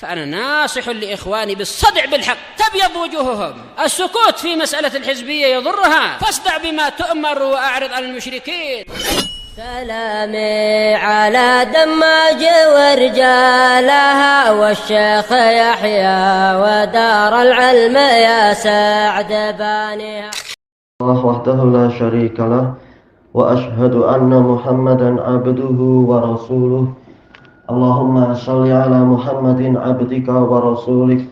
فأنا ناصح لإخواني بالصدع بالحق تبيض وجوههم. السكوت في مسألة الحزبية يضرها، فاصدع بما تؤمر وأعرض عن المشركين. سلامي على دماج ورجالها والشيخ يحيى ودار العلم يا سعد بانيها. الله وحده لا شريك له وأشهد أن محمدا عبده ورسوله. اللهم صل على محمد عبدك ورسولك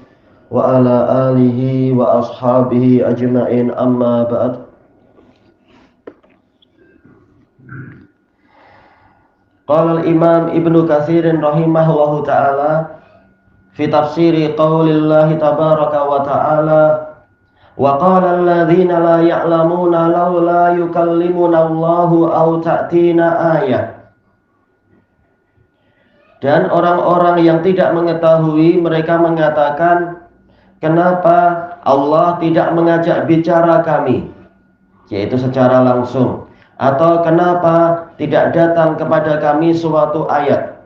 وعلى آله وأصحابه أجمعين. أما بعد. Qala al-Imam Ibnu Katsir rahimahullahu ta'ala fi tafsiri qaulillahi tabaraka wa ta'ala wa qala alladhina la ya'lamuna laula yukallimuna Allahu aw ta'tina ayah. Dan orang-orang yang tidak mengetahui mereka mengatakan, kenapa Allah tidak mengajak bicara kami, yaitu secara langsung, atau kenapa tidak datang kepada kami suatu ayat.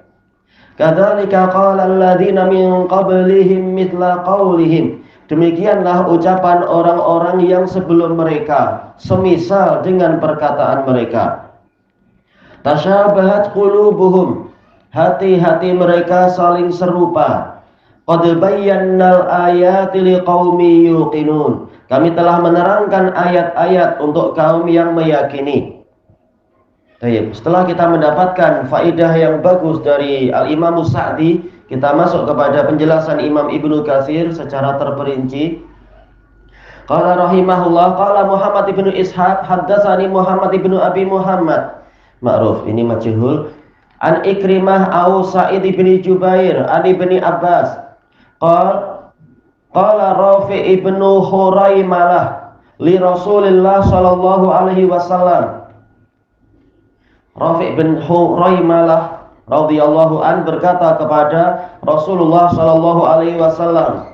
Kadzalika qala alladziina min qablihim mithla qaulihim. Demikianlah ucapan orang-orang yang sebelum mereka, semisal dengan perkataan mereka. Tasyabahat qulubuhum. Hati-hati mereka saling serupa. Qad bayyannal ayati liqaumi yuqinun. Kami telah menerangkan ayat-ayat untuk kaum yang meyakini. Baik, setelah kita mendapatkan faidah yang bagus dari Al-Imam Sa'di, kita masuk kepada penjelasan Imam Ibnu Katsir secara terperinci. Qala rahimahullah, qala Muhammad ibnu Ishaq, haddatsani Muhammad ibnu Abi Muhammad. Ma'ruf, ini majhul. An Ikrimah au Sa'id ibni Jubair an ibni Abbas. Qala Rafi ibnu Huraimalah li Rasulillah sallallahu alaihi wasallam. Rafi bin Huraimalah radhiyallahu an berkata kepada Rasulullah sallallahu alaihi wasallam.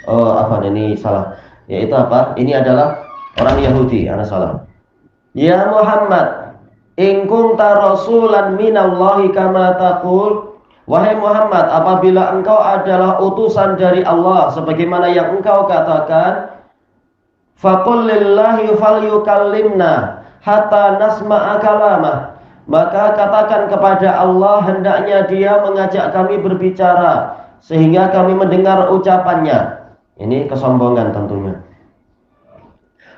Apa ini salah? Yaitu apa? Ini adalah orang Yahudi, ana salah. Ya Muhammad, in kunta rasulan minallahi kama taqul. Wahai Muhammad, apabila engkau adalah utusan dari Allah sebagaimana yang engkau katakan, faqul lillahi falyukallimna hatta nasma'a kalamah. Maka katakan kepada Allah, hendaknya Dia mengajak kami berbicara sehingga kami mendengar ucapannya. Ini kesombongan tentunya.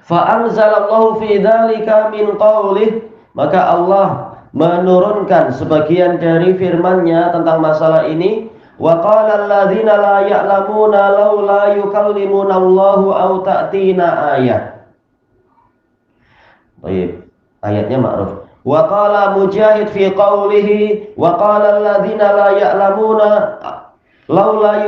Fa anzalallahu fi dzalika min qaulih. Maka Allah menurunkan sebagian dari firman-Nya tentang masalah ini. Wa qala alladziina la ya'lamuna laula yukallimuna Allahu aw ta'tina ayah. Baik, ayatnya ma'ruf. Wa qala Mujahid fi qawlihi wa qala alladziina la ya'lamuna laula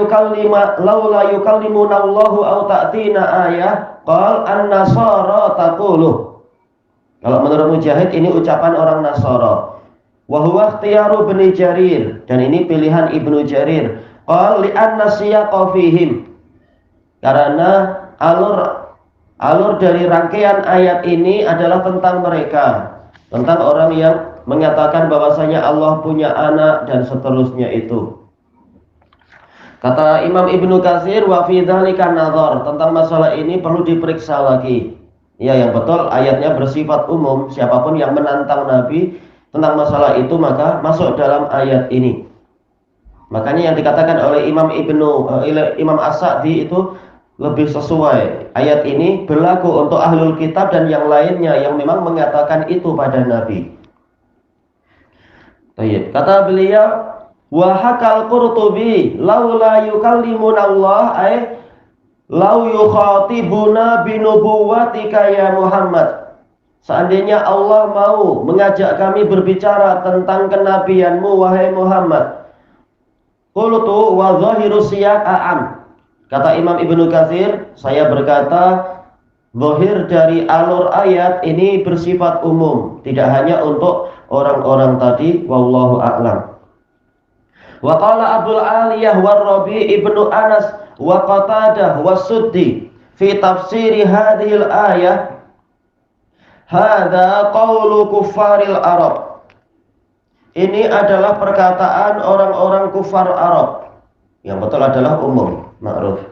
yukallimuna Allahu aw ta'tina ayah qala an-nasara taqulu. Kalau menurut Mujahid ini ucapan orang Nasara. Wa huwa ikhtiyaru Ibnu Jarir, dan ini pilihan Ibnu Jarir. Qala li anna siyaqa fihim. Karena alur dari rangkaian ayat ini adalah tentang mereka, tentang orang yang mengatakan bahwasanya Allah punya anak dan seterusnya itu. Kata Imam Ibnu Katsir, wa fi dzalika nazar, tentang masalah ini perlu diperiksa lagi. Ya, yang betul ayatnya bersifat umum, siapapun yang menantang Nabi tentang masalah itu maka masuk dalam ayat ini. Makanya yang dikatakan oleh Imam As-Sa'di itu lebih sesuai. Ayat ini berlaku untuk ahlul kitab dan yang lainnya yang memang mengatakan itu pada Nabi. Baik, kata beliau, wa hakal Qurtubi laula yukallimuna Allah ay lau yukhatibuna binubuwatika ya Muhammad. Seandainya Allah mau mengajak kami berbicara tentang kenabianmu wahai Muhammad. Qultu wa zahiru siyaq a'am. Kata Imam Ibnu Katsir, saya berkata zahir dari alur ayat ini bersifat umum, tidak hanya untuk orang-orang tadi, wallahu a'lam. Wa qala Abdul Aliyah war Rabi ibnu Anas wa Qatadah wa Suddi fi tafsiri hadhil ayah, hadza qaulu kuffaril Arab. Ini adalah perkataan orang-orang kufar Arab. Yang betul adalah umum, ma'ruf.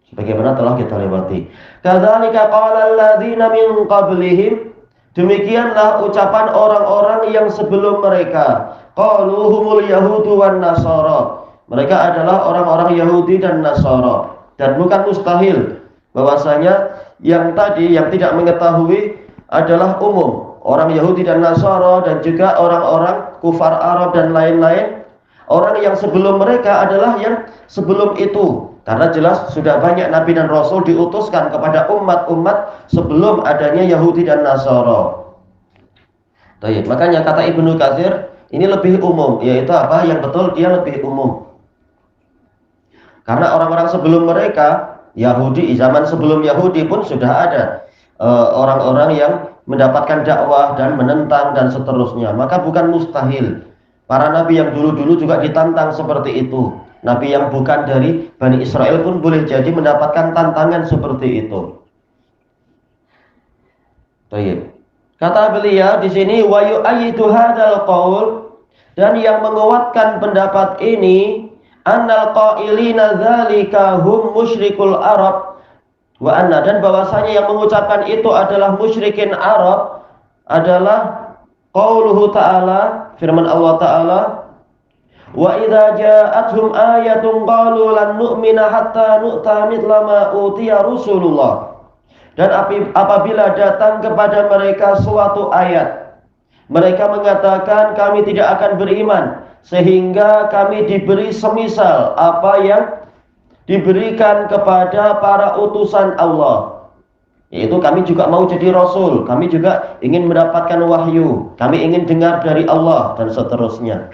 Sebagaimana telah kita lewati. Kadzalika qala alladziina min qablihim. Demikianlah ucapan orang-orang yang sebelum mereka. Qalu humul yahudu wan nasara. Mereka adalah orang-orang Yahudi dan Nasara. Dan bukan mustahil bahwasanya yang tadi yang tidak mengetahui adalah umum. Orang Yahudi dan Nasara dan juga orang-orang kufar Arab dan lain-lain. Orang yang sebelum mereka adalah yang sebelum itu. Karena jelas sudah banyak Nabi dan Rasul diutuskan kepada umat-umat sebelum adanya Yahudi dan Nasara. Baik, makanya kata Ibnu Katsir ini lebih umum, yaitu apa? Yang betul dia lebih umum. Karena orang-orang sebelum mereka, Yahudi, zaman sebelum Yahudi pun sudah ada orang-orang yang mendapatkan dakwah dan menentang dan seterusnya. Maka bukan mustahil. Para nabi yang dulu-dulu juga ditantang seperti itu. Nabi yang bukan dari Bani Israel pun boleh jadi mendapatkan tantangan seperti itu. Baik. Kata beliau di sini wa yu'ayyidu hadzal qaul, dan yang menguatkan pendapat ini annal qailina dzalika hum musyrikul Arab wa anna, dan bahwasanya yang mengucapkan itu adalah musyrikin Arab adalah qauluhu ta'ala, firman Allah Ta'ala, wa idza ja'atuhum ayatun qalu lan nu'mina hatta nu'ta mithla ma utiya Rasulullah. Dan apabila datang kepada mereka suatu ayat, mereka mengatakan kami tidak akan beriman sehingga kami diberi semisal apa yang diberikan kepada para utusan Allah. Yaitu kami juga mau jadi Rasul, kami juga ingin mendapatkan wahyu, kami ingin dengar dari Allah dan seterusnya.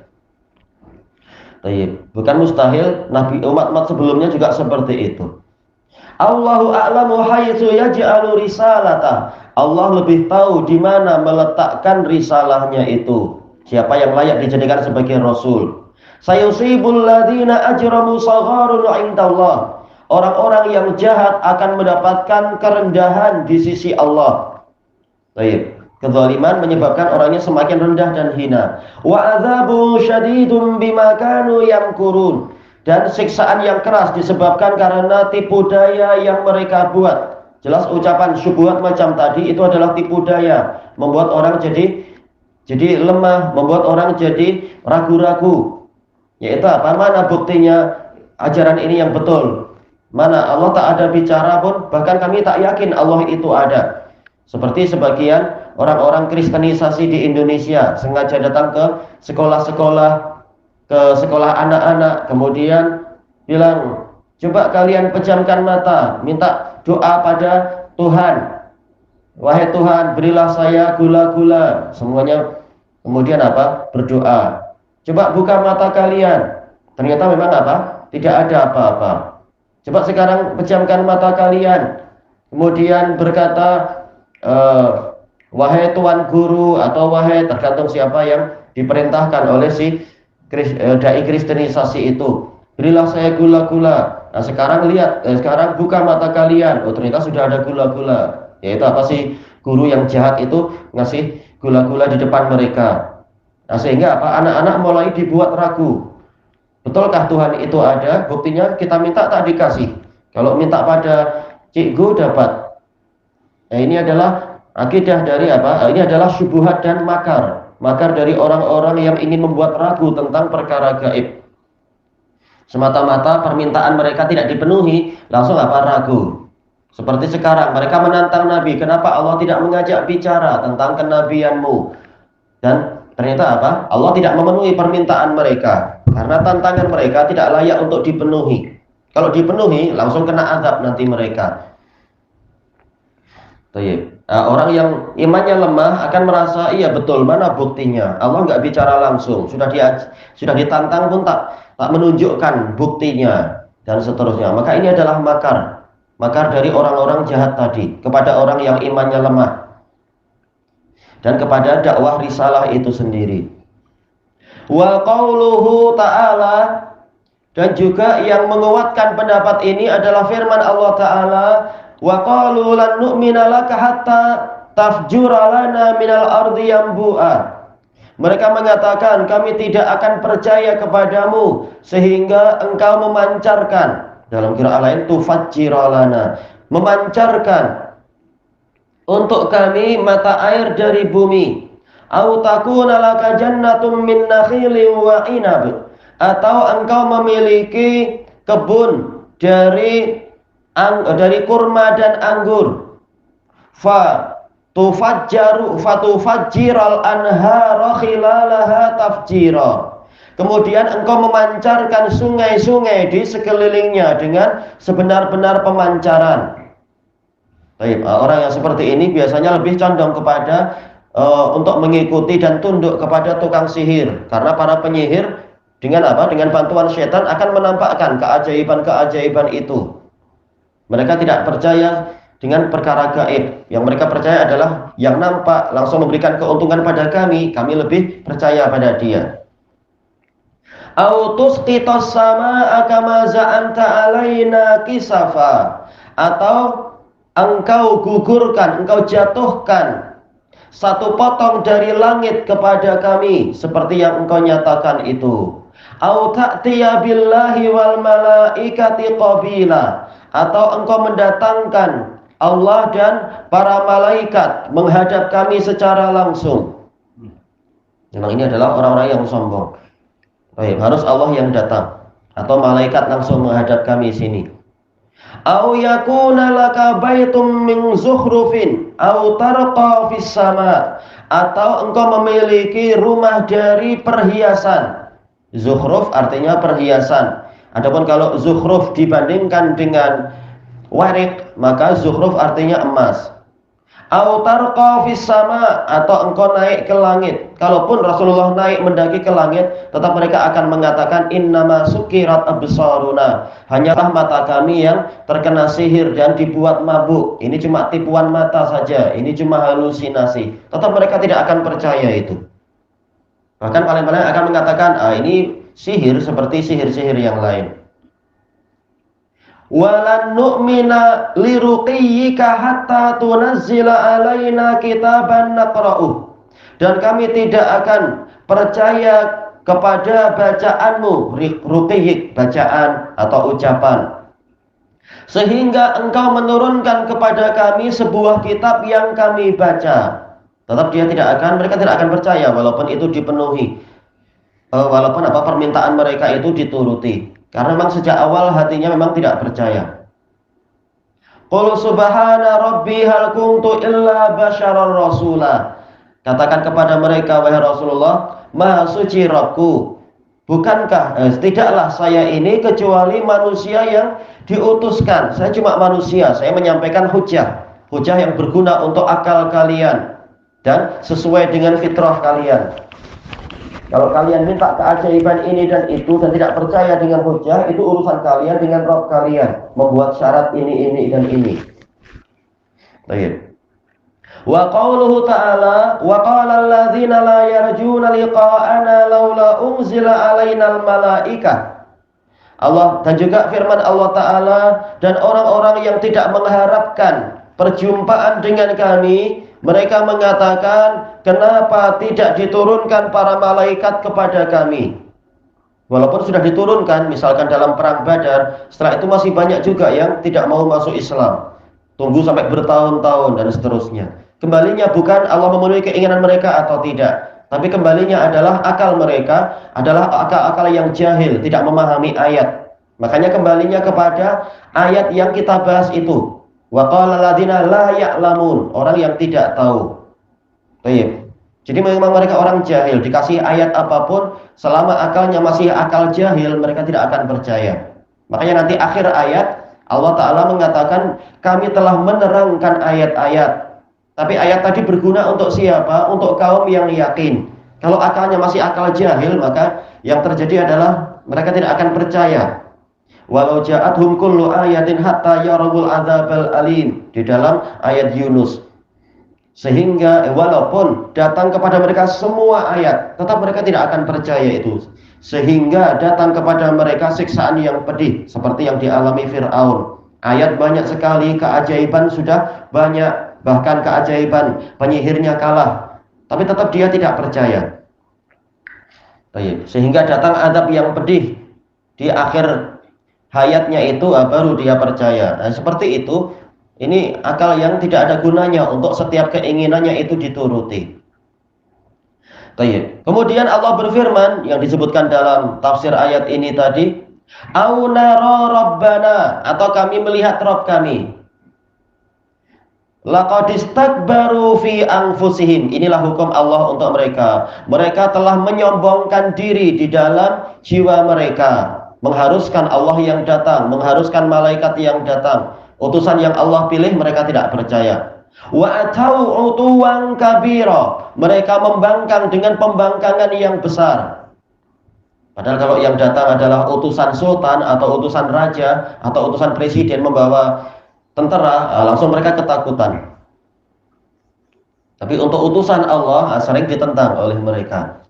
Bukan mustahil, Nabi umat-umat sebelumnya juga seperti itu. Allahu a'lamu haitsu yaj'alu risalata. Allah lebih tahu di mana meletakkan risalahnya itu. Siapa yang layak dijadikan sebagai rasul. Sayusibul ladzina ajramu sagharun 'indallah. Orang-orang yang jahat akan mendapatkan kerendahan di sisi Allah. Baik. Kezaliman menyebabkan orangnya semakin rendah dan hina. Wa adzabu syadidun bima kanu yamkurun. Dan siksaan yang keras disebabkan karena tipu daya yang mereka buat. Jelas ucapan syubhat macam tadi itu adalah tipu daya, membuat orang jadi lemah, membuat orang jadi ragu-ragu. Yaitu apa? Mana buktinya ajaran ini yang betul? Mana Allah tak ada bicara pun, bahkan kami tak yakin Allah itu ada. Seperti sebagian orang-orang Kristenisasi di Indonesia sengaja datang ke sekolah-sekolah, ke sekolah anak-anak, kemudian bilang, coba kalian pejamkan mata, minta doa pada Tuhan. Wahai Tuhan, berilah saya gula-gula. Semuanya kemudian apa? Berdoa. Coba buka mata kalian. Ternyata memang apa? Tidak ada apa-apa. Coba sekarang pejamkan mata kalian. Kemudian berkata, wahai Tuan Guru, atau wahai, tergantung siapa yang diperintahkan oleh si dai Kristenisasi itu, berilah saya gula-gula. Nah sekarang lihat, sekarang buka mata kalian. Oh ternyata sudah ada gula-gula. Yaitu apa sih? Guru yang jahat itu ngasih gula-gula di depan mereka. Nah sehingga apa? Anak-anak mulai dibuat ragu. Betulkah Tuhan itu ada? Buktinya kita minta tak dikasih. Kalau minta pada cikgu dapat. Nah ini adalah akidah dari apa? Ini adalah syubhat dan makar. Makar dari orang-orang yang ingin membuat ragu tentang perkara gaib. Semata-mata permintaan mereka tidak dipenuhi, langsung apa? Ragu. Seperti sekarang mereka menantang Nabi, kenapa Allah tidak mengajak bicara tentang kenabianmu? Dan ternyata apa? Allah tidak memenuhi permintaan mereka karena tantangan mereka tidak layak untuk dipenuhi. Kalau dipenuhi langsung kena azab nanti mereka. Orang yang imannya lemah akan merasa iya betul, mana buktinya? Allah nggak bicara langsung, sudah ditantang pun tak menunjukkan buktinya dan seterusnya. Maka ini adalah makar dari orang-orang jahat tadi kepada orang yang imannya lemah dan kepada dakwah risalah itu sendiri. Wa qauluhu ta'ala, dan juga yang menguatkan pendapat ini adalah firman Allah Ta'ala, wa qalu lan nu'mina laka hatta tafjura lana minal ardi yanbu'a. Mereka mengatakan, kami tidak akan percaya kepadamu sehingga engkau memancarkan, dalam qiraah lain tufajjira lana, memancarkan untuk kami mata air dari bumi. Au takuna laka jannatum min nakhilin wa inab, atau engkau memiliki kebun dari kurma dan anggur. Fatufajjiral anhara khilalaha tafjira. Kemudian engkau memancarkan sungai-sungai di sekelilingnya dengan sebenar-benar pemancaran. Baik, orang yang seperti ini biasanya lebih condong kepada untuk mengikuti dan tunduk kepada tukang sihir, karena para penyihir dengan apa? Dengan bantuan setan akan menampakkan keajaiban-keajaiban itu. Mereka tidak percaya dengan perkara gaib. Yang mereka percaya adalah yang nampak langsung memberikan keuntungan pada kami lebih percaya pada dia. Au tusqitas samaa kama za'anta alaina kisafa, atau engkau gugurkan, engkau jatuhkan satu potong dari langit kepada kami seperti yang engkau nyatakan itu. Au ta'tiya billahi wal malaikati qabila, atau engkau mendatangkan Allah dan para malaikat menghadap kami secara langsung. Memang ini adalah orang-orang yang sombong. Baik, harus Allah yang datang atau malaikat langsung menghadap kami sini. Au yakuna laka baitum min zukhrufin au tarqa fis sama, atau engkau memiliki rumah dari perhiasan. Zukhruf artinya perhiasan. Adapun kalau zukhruf dibandingkan dengan warik, maka zukhruf artinya emas. Au tarqa fis sama, atau engkau naik ke langit. Kalaupun Rasulullah naik mendaki ke langit, tetap mereka akan mengatakan innama sukirat absaruna, hanyalah mata kami yang terkena sihir dan dibuat mabuk. Ini cuma tipuan mata saja, ini cuma halusinasi. Tetap mereka tidak akan percaya itu. Bahkan paling-paling akan mengatakan, ini sihir seperti sihir-sihir yang lain. Walan nu'mina liruqiyyika hatta tunazzila alaina kitaban naqra'uh, dan kami tidak akan percaya kepada bacaanmu, ruqiyyik, bacaan atau ucapan, sehingga engkau menurunkan kepada kami sebuah kitab yang kami baca. Tetap mereka tidak akan percaya walaupun itu dipenuhi, walaupun permintaan mereka itu dituruti. Karena memang sejak awal hatinya memang tidak percaya. Qul subhana rabbi hal kuntu illa basyarar rasula. Katakan kepada mereka, wahai Rasulullah, maha suci Rabbku, bukankah tidaklah saya ini kecuali manusia yang diutuskan. Saya cuma manusia, saya menyampaikan hujah yang berguna untuk akal kalian dan sesuai dengan fitrah kalian. Kalau kalian minta keajaiban ini dan itu dan tidak percaya dengan hujah, itu urusan kalian dengan Rabb kalian, membuat syarat ini dan ini. Baik. Wa qauluhu ta'ala wa qala alladzina la yarjuna liqa'ana laula unzila alainal malaikah. Allah, dan juga firman Allah Ta'ala, dan orang-orang yang tidak mengharapkan perjumpaan dengan kami, mereka mengatakan, kenapa tidak diturunkan para malaikat kepada kami? Walaupun sudah diturunkan, misalkan dalam perang Badar, setelah itu masih banyak juga yang tidak mau masuk Islam. Tunggu sampai bertahun-tahun dan seterusnya. Kembalinya bukan Allah memenuhi keinginan mereka atau tidak, tapi kembalinya adalah akal mereka adalah akal-akal yang jahil, tidak memahami ayat. Makanya kembalinya kepada ayat yang kita bahas itu. Wa qala alladziina la ya'lamun, orang yang tidak tahu. Baik. Jadi memang mereka orang jahil, dikasih ayat apapun selama akalnya masih akal jahil, mereka tidak akan percaya. Makanya nanti akhir ayat Allah Ta'ala mengatakan, kami telah menerangkan ayat-ayat. Tapi ayat tadi berguna untuk siapa? Untuk kaum yang yakin. Kalau akalnya masih akal jahil, maka yang terjadi adalah mereka tidak akan percaya. Walau ja'athum kullu ayatin hatta yarawul adzabal alim, di dalam ayat Yunus. Sehingga walaupun datang kepada mereka semua ayat, tetap mereka tidak akan percaya itu. Sehingga datang kepada mereka siksaan yang pedih seperti yang dialami Fir'aun. Ayat banyak sekali, keajaiban sudah banyak, bahkan keajaiban penyihirnya kalah, tapi tetap dia tidak percaya. Baik. Sehingga datang azab yang pedih di akhir hayatnya itu baru dia percaya. Nah, seperti itu, ini akal yang tidak ada gunanya untuk setiap keinginannya itu dituruti. Baik. Kemudian Allah berfirman yang disebutkan dalam tafsir ayat ini tadi, au nara rabbana, atau kami melihat Rabb kami. Laqad istakbaru fi anfusihim. Inilah hukum Allah untuk mereka. Mereka telah menyombongkan diri di dalam jiwa mereka, mengharuskan Allah yang datang, mengharuskan malaikat yang datang, utusan yang Allah pilih mereka tidak percaya. Wa atau utuwan kabira. Mereka membangkang dengan pembangkangan yang besar. Padahal kalau yang datang adalah utusan sultan atau utusan raja atau utusan presiden membawa tentara, langsung mereka ketakutan. Tapi untuk utusan Allah sering ditentang oleh mereka.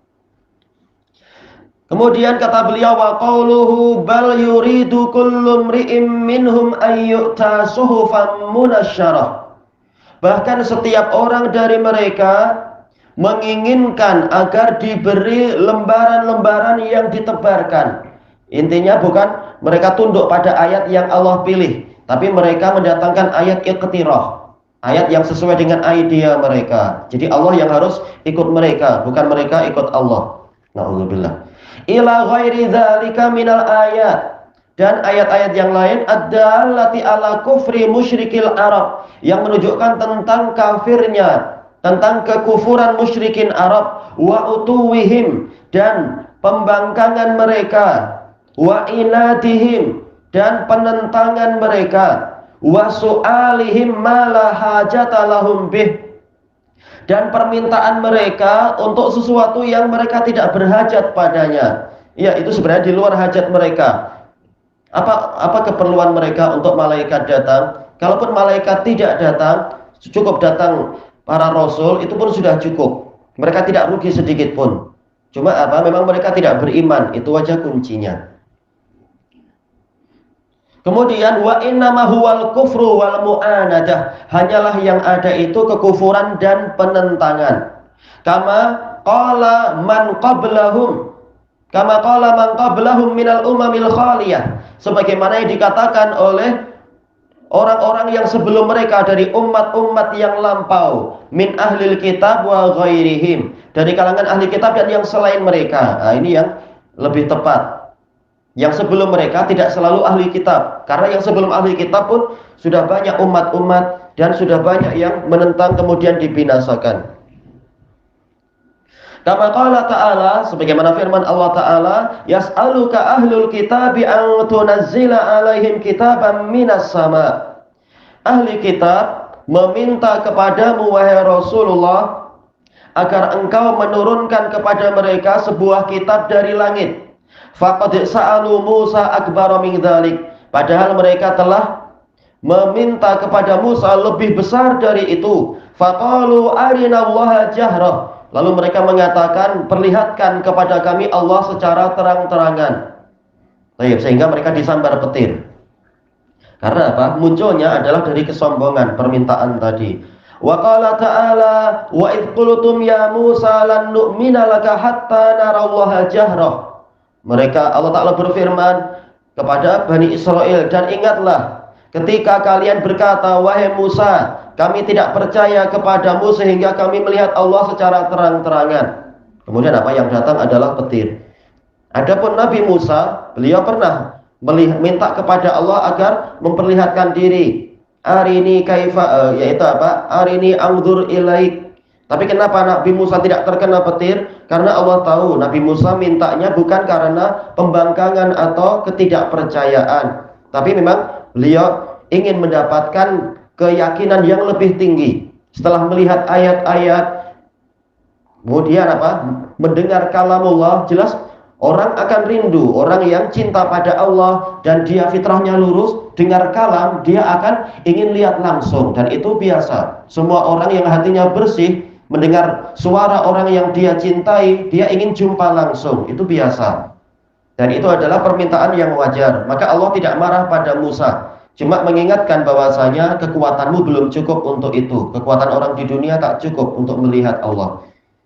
Kemudian kata beliau, wa qauluhu bal yuridu kullu mri'im minhum ay yu'ta suhufan munasyarah. Bahkan setiap orang dari mereka menginginkan agar diberi lembaran-lembaran yang ditebarkan. Intinya bukan mereka tunduk pada ayat yang Allah pilih, tapi mereka mendatangkan ayat iqtirah, ayat yang sesuai dengan idea mereka. Jadi Allah yang harus ikut mereka, bukan mereka ikut Allah. Na'udzubillah. Ila ghairi dzalika minal ayat. Dan ayat-ayat yang lain ad-dallati ala kufri musyrikil Arab, yang menunjukkan tentang kafirnya, tentang kekufuran musyrikin Arab, wa utuwihim, dan pembangkangan mereka, wa inatihim, dan penentangan mereka, wa su'alihim ma la hajata lahum bih, dan permintaan mereka untuk sesuatu yang mereka tidak berhajat padanya. Ya, itu sebenarnya di luar hajat mereka. Apa keperluan mereka untuk malaikat datang? Kalaupun malaikat tidak datang, cukup datang para rasul, itu pun sudah cukup. Mereka tidak rugi sedikit pun. Cuma memang mereka tidak beriman, itu aja kuncinya. Kemudian wa innama huwal kufru wal mu'anadah, hanyalah yang ada itu kekufuran dan penentangan. Kama qala man qablahum, kama qala man qablahum minal umamil khaliyah, sebagaimana yang dikatakan oleh orang-orang yang sebelum mereka dari umat-umat yang lampau, min ahlil kitab wa ghairihim, dari kalangan ahli kitab dan yang selain mereka. Nah, ini yang lebih tepat. Yang sebelum mereka tidak selalu ahli kitab, karena yang sebelum ahli kitab pun sudah banyak umat-umat dan sudah banyak yang menentang kemudian dibinasakan. Kama qala ta'ala, sebagaimana firman Allah Ta'ala, yas'aluka ahlul kitabi an tunazzila alaihim kitaban minas sama. Ahli kitab meminta kepadamu wahai Rasulullah agar engkau menurunkan kepada mereka sebuah kitab dari langit. Faqad sa'alu Musa akbara min dzalik. Padahal mereka telah meminta kepada Musa lebih besar dari itu. Faqalu arinallaha jahrah. Lalu mereka mengatakan, perlihatkan kepada kami Allah secara terang-terangan. Sehingga mereka disambar petir. Karena apa? Munculnya adalah dari kesombongan permintaan tadi. Wa qala ta'ala, wa idh qultum ya Musa lan nu'mina laka hatta narallaha jahrah. Mereka, Allah Ta'ala berfirman kepada Bani Israel, dan ingatlah ketika kalian berkata, wahai Musa, kami tidak percaya kepadamu sehingga kami melihat Allah secara terang-terangan. Kemudian apa yang datang adalah petir. Adapun Nabi Musa, beliau pernah minta kepada Allah agar memperlihatkan diri. Arini kaifa, yaitu apa? Arini anzur ilaik. Tapi kenapa Nabi Musa tidak terkena petir? Karena Allah tahu Nabi Musa mintanya bukan karena pembangkangan atau ketidakpercayaan, tapi memang beliau ingin mendapatkan keyakinan yang lebih tinggi. Setelah melihat ayat-ayat, kemudian mendengar kalamullah, jelas orang akan rindu. Orang yang cinta pada Allah dan dia fitrahnya lurus, dengar kalam, dia akan ingin lihat langsung. Dan itu biasa. Semua orang yang hatinya bersih, mendengar suara orang yang dia cintai, dia ingin jumpa langsung. Itu biasa. Dan itu adalah permintaan yang wajar. Maka Allah tidak marah pada Musa, cuma mengingatkan bahwasanya kekuatanmu belum cukup untuk itu. Kekuatan orang di dunia tak cukup untuk melihat Allah.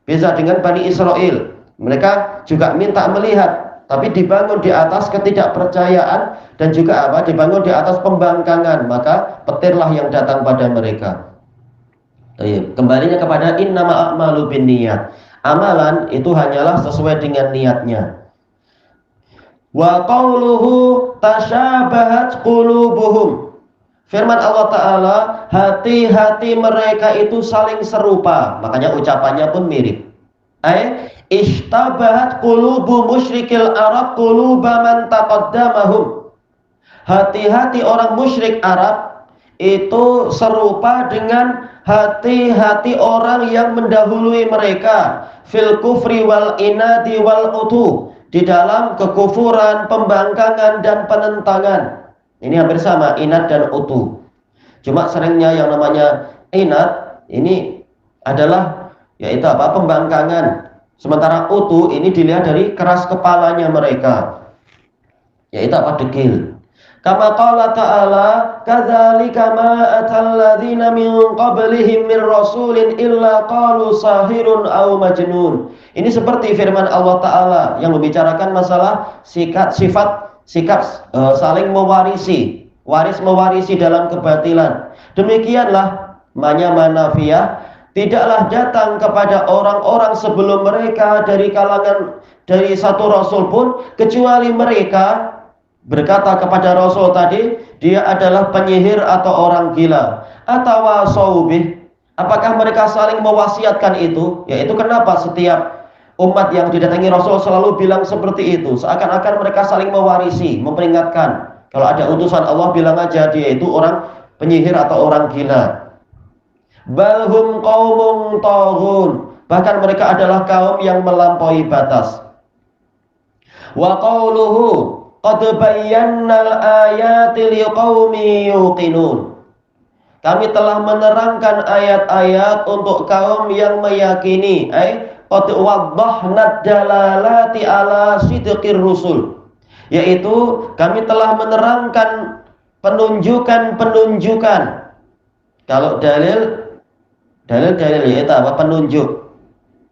Beda dengan Bani Israel. Mereka juga minta melihat, tapi dibangun di atas ketidakpercayaan dan juga dibangun di atas pembangkangan, maka petirlah yang datang pada mereka. Kembalinya kepada innamal a'malu binniyat. Amalan itu hanyalah sesuai dengan niatnya. Wa qauluhu tasyabahat qulubuhum. Firman Allah Ta'ala, hati-hati mereka itu saling serupa. Makanya ucapannya pun mirip. Ishtabahat qulubu musyrikil Arab quluba man taqaddamahum. Hati-hati orang musyrik Arab itu serupa dengan hati-hati orang yang mendahului mereka fil kufri wal inadi wal utu, di dalam kekufuran, pembangkangan dan penentangan. Ini hampir sama, inad dan utu. Cuma seringnya yang namanya inad ini adalah yaitu pembangkangan. Sementara utu ini dilihat dari keras kepalanya mereka, yaitu degil. Kama qala ta'ala, kadzalika ma atal ladzina min qablihim min rasulin illa qalu sahirun aw majnun. Ini seperti firman Allah Ta'ala yang membicarakan masalah sikap saling mewarisi, waris mewarisi dalam kebatilan. Demikianlah manafiyah, tidaklah datang kepada orang-orang sebelum mereka dari kalangan dari satu rasul pun kecuali mereka berkata kepada rasul tadi, dia adalah penyihir atau orang gila. Atawasaubih, apakah mereka saling mewasiatkan itu? Yaitu kenapa setiap umat yang didatangi rasul selalu bilang seperti itu, seakan-akan mereka saling mewarisi, memperingatkan. Kalau ada utusan Allah bilang aja dia itu orang penyihir atau orang gila. Balhum qaumun taghun, bahkan mereka adalah kaum yang melampaui batas. Wa qauluhu qad bayyannal ayati liqaumi yuqinun. Kami telah menerangkan ayat-ayat untuk kaum yang meyakini. Qad waddahna dalalati ala sidqir rusul. Yaitu kami telah menerangkan penunjukan-penunjukan. Kalau dalil yaitu penunjuk.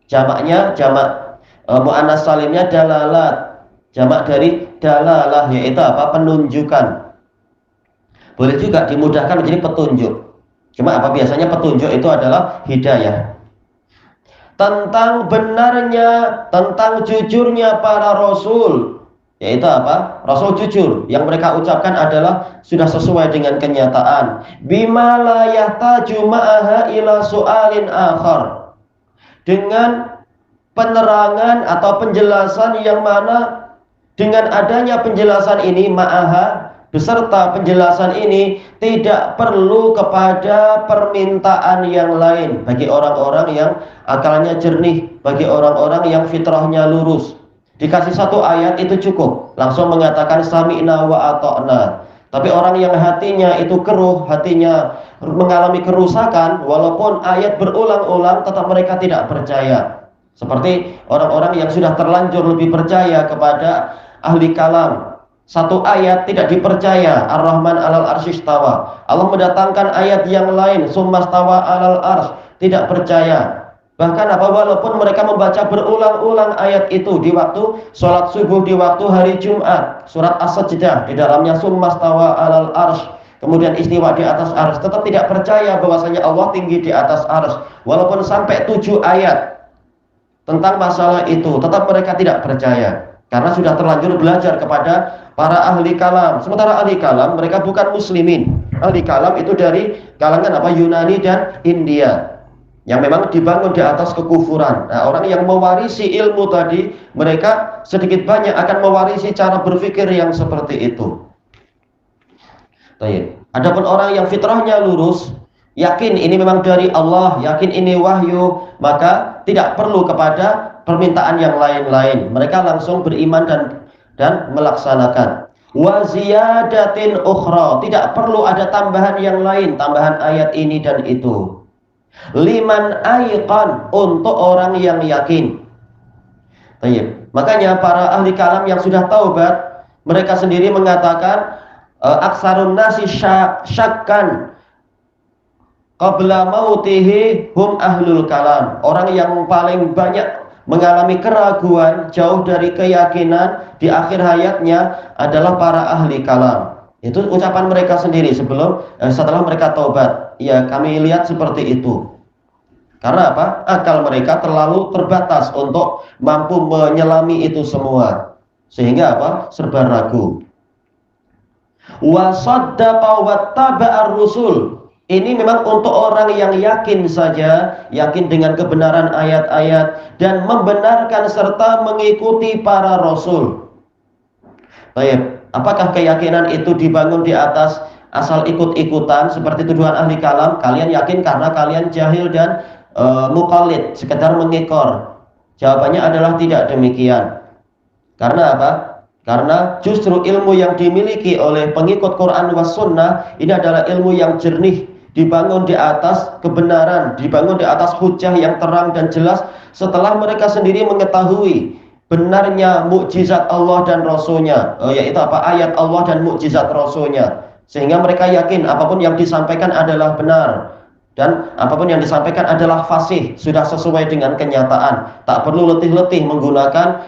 Jamaknya jamak muannas salimnya dalalat. Jamak dari dalalah yaitu penunjukan. Boleh juga dimudahkan menjadi petunjuk. Cuma biasanya petunjuk itu adalah hidayah. Tentang benarnya, tentang jujurnya para rasul, yaitu rasul jujur yang mereka ucapkan adalah sudah sesuai dengan kenyataan. Bima la yahtaju ma'aha ila su'alin akhar, dengan penerangan atau penjelasan yang mana dengan adanya penjelasan ini, ma'aha, beserta penjelasan ini, tidak perlu kepada permintaan yang lain bagi orang-orang yang akalnya jernih, bagi orang-orang yang fitrahnya lurus. Dikasih satu ayat itu cukup, langsung mengatakan sami'na wa ata'na. Tapi orang yang hatinya itu keruh, hatinya mengalami kerusakan, walaupun ayat berulang-ulang tetap mereka tidak percaya. Seperti orang-orang yang sudah terlanjur lebih percaya kepada ahli kalam. Satu ayat tidak dipercaya, Ar-Rahman alal arsyistawa. Allah mendatangkan ayat yang lain, summastawa alal arsy, tidak percaya. Bahkan walaupun mereka membaca berulang-ulang ayat itu di waktu sholat subuh, di waktu hari Jumat, surat As-Sajdah, di dalamnya summastawa alal arsy, kemudian istiwa di atas arsy, tetap tidak percaya bahwasanya Allah tinggi di atas arsy. Walaupun sampai 7 ayat tentang masalah itu, tetap mereka tidak percaya karena sudah terlanjur belajar kepada para ahli kalam. Sementara ahli kalam mereka bukan muslimin. Ahli kalam itu dari kalangan Yunani dan India yang memang dibangun di atas kekufuran. Nah, orang yang mewarisi ilmu tadi, mereka sedikit banyak akan mewarisi cara berpikir yang seperti itu. Adapun orang yang fitrahnya lurus, yakin ini memang dari Allah, yakin ini wahyu, maka tidak perlu kepada permintaan yang lain-lain. Mereka langsung beriman dan melaksanakan. Wa ziyadatin ukhra, tidak perlu ada tambahan yang lain, tambahan ayat ini dan itu. Liman aiqan, untuk orang yang yakin. Makanya para ahli kalam yang sudah taubat, mereka sendiri mengatakan aksarun nasi syakkan qabla mautihi hum ahlul kalam. Orang yang paling banyak mengalami keraguan, jauh dari keyakinan di akhir hayatnya adalah para ahli kalam. Itu ucapan mereka sendiri setelah mereka taubat. Ya, kami lihat seperti itu. Karena apa? Akal mereka terlalu terbatas untuk mampu menyelami itu semua. Sehingga apa? Serba ragu. Wa saddaqa wattaba'ar rusul. Ini memang untuk orang yang yakin saja, yakin dengan kebenaran ayat-ayat dan membenarkan serta mengikuti para rasul. Baik, apakah keyakinan itu dibangun di atas asal ikut-ikutan seperti tuduhan ahli kalam? Kalian yakin karena kalian jahil dan muqallid, sekedar mengekor? Jawabannya adalah tidak demikian. Karena apa? Karena justru ilmu yang dimiliki oleh pengikut Quran was sunnah ini adalah ilmu yang jernih, dibangun di atas kebenaran, dibangun di atas hujah yang terang dan jelas setelah mereka sendiri mengetahui benarnya mukjizat Allah dan Rasulnya, yaitu apa? Ayat Allah dan mukjizat Rasulnya, sehingga mereka yakin apapun yang disampaikan adalah benar dan apapun yang disampaikan adalah fasih, sudah sesuai dengan kenyataan, tak perlu letih-letih menggunakan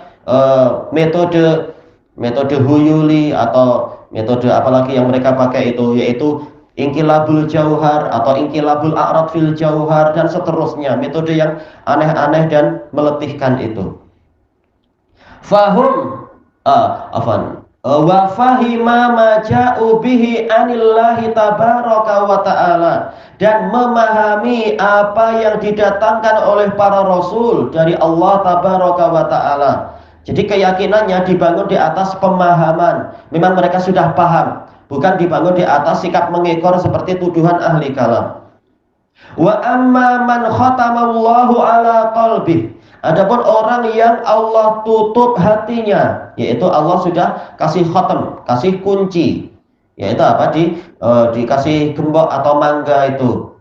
metode huyuli atau metode apalagi yang mereka pakai itu, yaitu Inqilabul Jauhar atau Inqilabul A'rad fil Jauhar dan seterusnya, metode yang aneh-aneh dan meletihkan itu. Fahum wa fahima ma ja'u bihi anillahi tabaraka wa ta'ala, dan memahami apa yang didatangkan oleh para rasul dari Allah tabaraka wa ta'ala. Jadi keyakinannya dibangun di atas pemahaman. Memang mereka sudah paham, bukan dibangun di atas sikap mengekor seperti tuduhan ahli kalam. Wa amma man khatamallahu ala qalbih. Adapun orang yang Allah tutup hatinya, yaitu Allah sudah kasih khatam, kasih kunci, yaitu apa? Dikasih gembok atau mangga itu.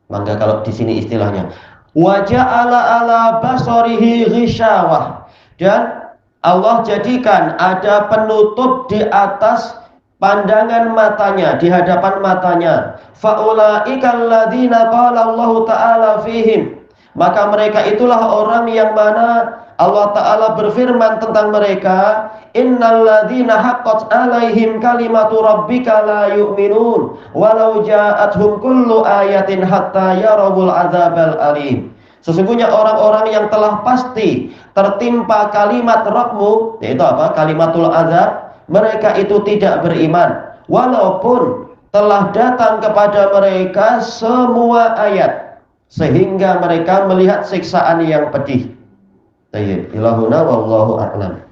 Mangga kalau di sini istilahnya. Wa ja'ala ala basarihi ghisyawah. Dan Allah jadikan ada penutup di atas pandangan matanya, di hadapan matanya. Faulaikal ladzina qala Allah taala fihim. Maka mereka itulah orang yang mana Allah Ta'ala berfirman tentang mereka, innal ladzina haqqat alaihim kalimatu rabbika la yu'minun walau ja'atuhum kullu ayatin hatta yarawul adzabal alim. Sesungguhnya orang-orang yang telah pasti tertimpa kalimat Rabbmu, yaitu apa? Kalimatul azab, mereka itu tidak beriman walaupun telah datang kepada mereka semua ayat, sehingga mereka melihat siksaan yang pedih. Tayyib, ilahuna wallahu a'lam.